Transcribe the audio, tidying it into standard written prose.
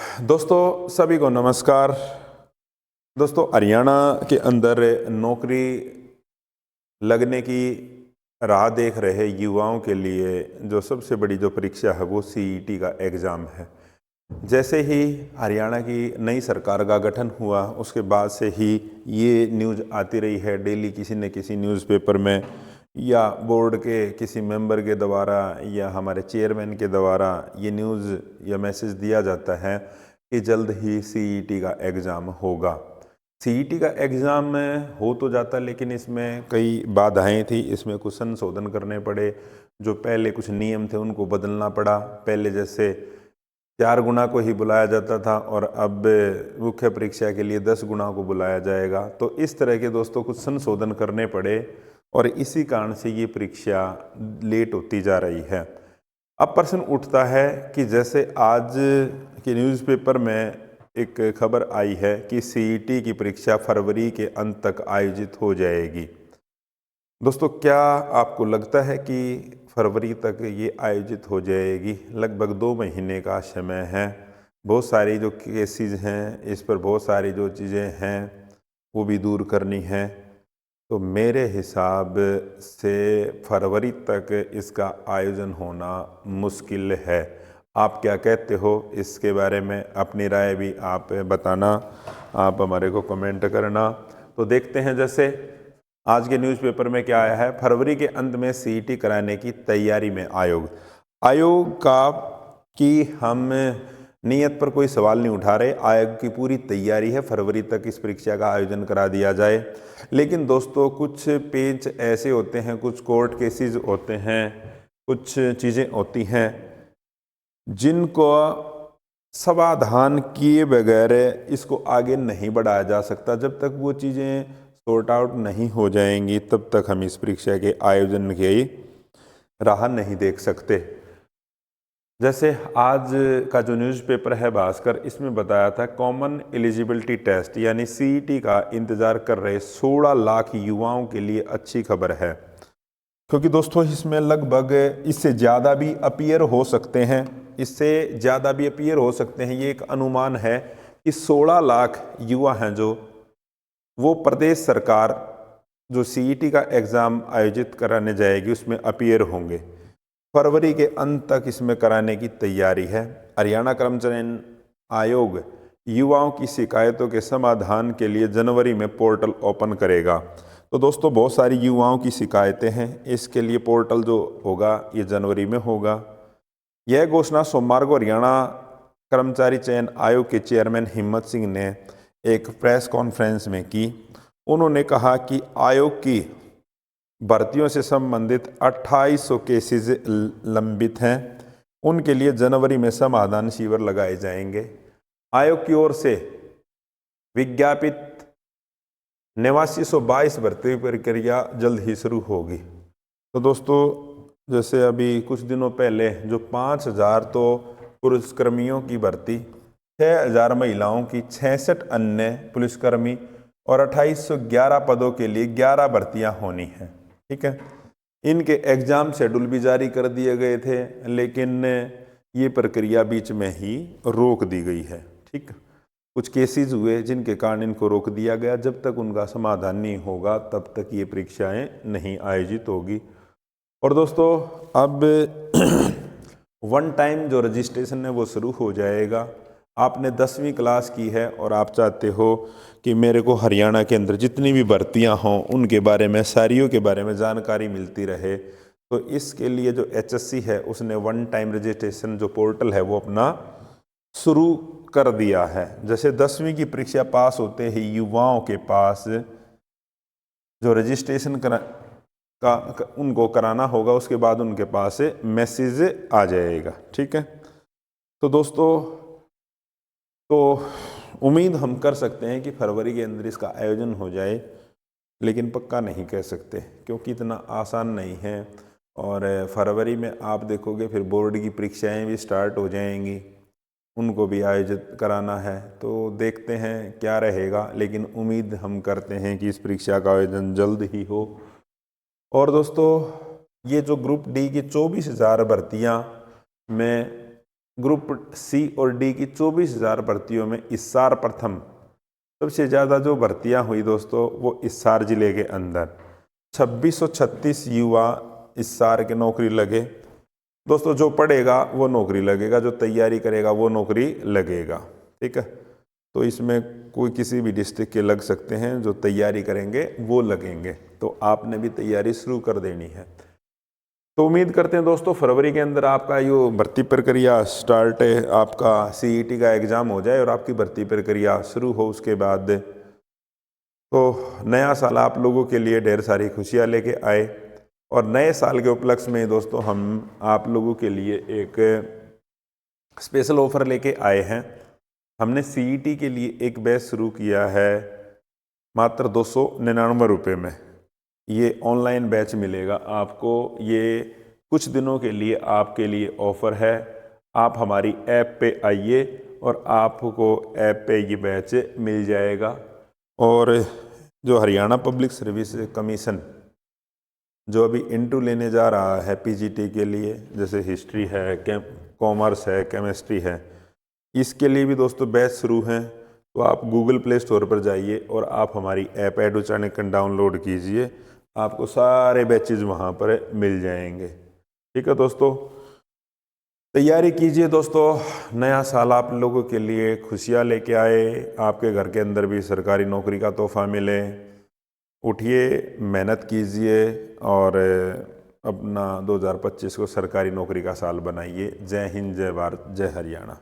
दोस्तों सभी को नमस्कार। दोस्तों हरियाणा के अंदर नौकरी लगने की राह देख रहे युवाओं के लिए जो सबसे बड़ी जो परीक्षा है वो सीईटी का एग्ज़ाम है। जैसे ही हरियाणा की नई सरकार का गठन हुआ उसके बाद से ही ये न्यूज़ आती रही है, डेली किसी न किसी न्यूज़पेपर में या बोर्ड के किसी मेंबर के द्वारा या हमारे चेयरमैन के द्वारा ये न्यूज़ या मैसेज दिया जाता है कि जल्द ही सीईटी का एग्ज़ाम होगा। सीईटी का एग्ज़ाम हो तो जाता, लेकिन इसमें कई बाधाएं थी, इसमें कुछ संशोधन करने पड़े। जो पहले कुछ नियम थे उनको बदलना पड़ा। पहले जैसे 4 गुना को ही बुलाया जाता था और अब मुख्य परीक्षा के लिए 10 गुना को बुलाया जाएगा। तो इस तरह के दोस्तों कुछ संशोधन करने पड़े और इसी कारण से ये परीक्षा लेट होती जा रही है। अब प्रश्न उठता है कि जैसे आज के न्यूज़पेपर में एक खबर आई है कि सीईटी की परीक्षा फरवरी के अंत तक आयोजित हो जाएगी। दोस्तों क्या आपको लगता है कि फरवरी तक ये आयोजित हो जाएगी? लगभग 2 महीने का समय है। बहुत सारी जो केसेस हैं, इस पर बहुत सारी जो चीज़ें हैं वो भी दूर करनी है। तो मेरे हिसाब से फरवरी तक इसका आयोजन होना मुश्किल है। आप क्या कहते हो इसके बारे में? अपनी राय भी आप बताना, आप हमारे को कमेंट करना। तो देखते हैं जैसे आज के न्यूज़पेपर में क्या आया है। फरवरी के अंत में सीईटी कराने की तैयारी में आयोग का कि हम नियत पर कोई सवाल नहीं उठा रहे। आयोग की पूरी तैयारी है, फरवरी तक इस परीक्षा का आयोजन करा दिया जाए। लेकिन दोस्तों कुछ पेच ऐसे होते हैं, कुछ कोर्ट केसेस होते हैं, कुछ चीज़ें होती हैं जिनको समाधान किए बगैर इसको आगे नहीं बढ़ाया जा सकता। जब तक वो चीज़ें सॉर्ट आउट नहीं हो जाएंगी तब तक हम इस परीक्षा के आयोजन की राह नहीं देख सकते। जैसे आज का जो न्यूज़पेपर है भास्कर, इसमें बताया था कॉमन एलिजिबिलिटी टेस्ट यानी सीईटी का इंतज़ार कर रहे 16 लाख युवाओं के लिए अच्छी खबर है, क्योंकि दोस्तों इसमें लगभग इससे ज़्यादा भी अपीयर हो सकते हैं, ये एक अनुमान है कि 16 लाख युवा हैं जो वो प्रदेश सरकार जो सीईटी का एग्ज़ाम आयोजित कराने जाएगी उसमें अपीयर होंगे। फरवरी के अंत तक इसमें कराने की तैयारी है। हरियाणा कर्मचारी आयोग युवाओं की शिकायतों के समाधान के लिए जनवरी में पोर्टल ओपन करेगा। तो दोस्तों बहुत सारी युवाओं की शिकायतें हैं, इसके लिए पोर्टल जो होगा ये जनवरी में होगा। यह घोषणा सोमवार को हरियाणा कर्मचारी चयन आयोग के चेयरमैन हिम्मत सिंह ने एक प्रेस कॉन्फ्रेंस में की। उन्होंने कहा कि आयोग की भर्तियों से संबंधित 2800 केसेस लंबित हैं, उनके लिए जनवरी में समाधान शिविर लगाए जाएंगे। आयोग की ओर से विज्ञापित 8922 भर्ती प्रक्रिया जल्द ही शुरू होगी। तो दोस्तों जैसे अभी कुछ दिनों पहले जो 5000 तो पुलिसकर्मियों की भर्ती, 6000 महिलाओं की, 66 अन्य पुलिसकर्मी और 2811 पदों के लिए 11 भर्तियां होनी हैं। ठीक है, इनके एग्ज़ाम शेड्यूल भी जारी कर दिए गए थे, लेकिन ये प्रक्रिया बीच में ही रोक दी गई है। ठीक, कुछ केसेस हुए जिनके कारण इनको रोक दिया गया। जब तक उनका समाधान नहीं होगा तब तक ये परीक्षाएं नहीं आयोजित होगी। और दोस्तों अब वन टाइम जो रजिस्ट्रेशन है वो शुरू हो जाएगा। आपने 10वीं क्लास की है और आप चाहते हो कि मेरे को हरियाणा के अंदर जितनी भी भर्तियां हों उनके बारे में, सारियों के बारे में जानकारी मिलती रहे, तो इसके लिए जो एचएससी है उसने वन टाइम रजिस्ट्रेशन जो पोर्टल है वो अपना शुरू कर दिया है। जैसे 10वीं की परीक्षा पास होते ही युवाओं के पास जो रजिस्ट्रेशन उनको कराना होगा, उसके बाद उनके पास मैसेज आ जाएगा। ठीक है, तो दोस्तों तो उम्मीद हम कर सकते हैं कि फरवरी के अंदर इसका आयोजन हो जाए, लेकिन पक्का नहीं कह सकते क्योंकि इतना आसान नहीं है। और फरवरी में आप देखोगे फिर बोर्ड की परीक्षाएं भी स्टार्ट हो जाएंगी, उनको भी आयोजित कराना है। तो देखते हैं क्या रहेगा, लेकिन उम्मीद हम करते हैं कि इस परीक्षा का आयोजन जल्द ही हो। और दोस्तों ये जो ग्रुप डी की 24,000 भर्तियां में ग्रुप सी और डी की 24,000 भर्तियों में इस्सार प्रथम। सबसे ज़्यादा जो भर्तियां हुई दोस्तों वो इस्सार जिले के अंदर 2636 युवा इस्सार के नौकरी लगे। दोस्तों जो पढ़ेगा वो नौकरी लगेगा, जो तैयारी करेगा वो नौकरी लगेगा। ठीक है, तो इसमें कोई किसी भी डिस्ट्रिक्ट के लग सकते हैं, जो तैयारी करेंगे वो लगेंगे। तो आपने भी तैयारी शुरू कर देनी है। तो उम्मीद करते हैं दोस्तों फरवरी के अंदर आपका ये भर्ती प्रक्रिया स्टार्ट है, आपका सीईटी का एग्ज़ाम हो जाए और आपकी भर्ती प्रक्रिया शुरू हो। उसके बाद तो नया साल आप लोगों के लिए ढेर सारी खुशियाँ लेके आए। और नए साल के उपलक्ष्य में दोस्तों हम आप लोगों के लिए एक स्पेशल ऑफर लेके आए हैं। हमने सीईटी के लिए एक बैच शुरू किया है मात्र 299 रुपये में। ये ऑनलाइन बैच मिलेगा आपको। ये कुछ दिनों के लिए आपके लिए ऑफ़र है। आप हमारी ऐप पे आइए और आपको ऐप पे ये बैच मिल जाएगा। और जो हरियाणा पब्लिक सर्विस कमीशन जो अभी इंटरव्यू लेने जा रहा है पीजीटी के लिए, जैसे हिस्ट्री है, कॉमर्स है, केमिस्ट्री है, इसके लिए भी दोस्तों बैच शुरू हैं। तो आप गूगल प्ले स्टोर पर जाइए और आप हमारी ऐप एडू चाणक्य डाउनलोड कीजिए। आपको सारे बैचेज वहाँ पर मिल जाएंगे। ठीक है दोस्तों, तैयारी कीजिए दोस्तों। नया साल आप लोगों के लिए खुशियाँ लेके आए, आपके घर के अंदर भी सरकारी नौकरी का तोहफा मिले। उठिए, मेहनत कीजिए और अपना 2025 को सरकारी नौकरी का साल बनाइए। जय हिंद, जय भारत, जय हरियाणा।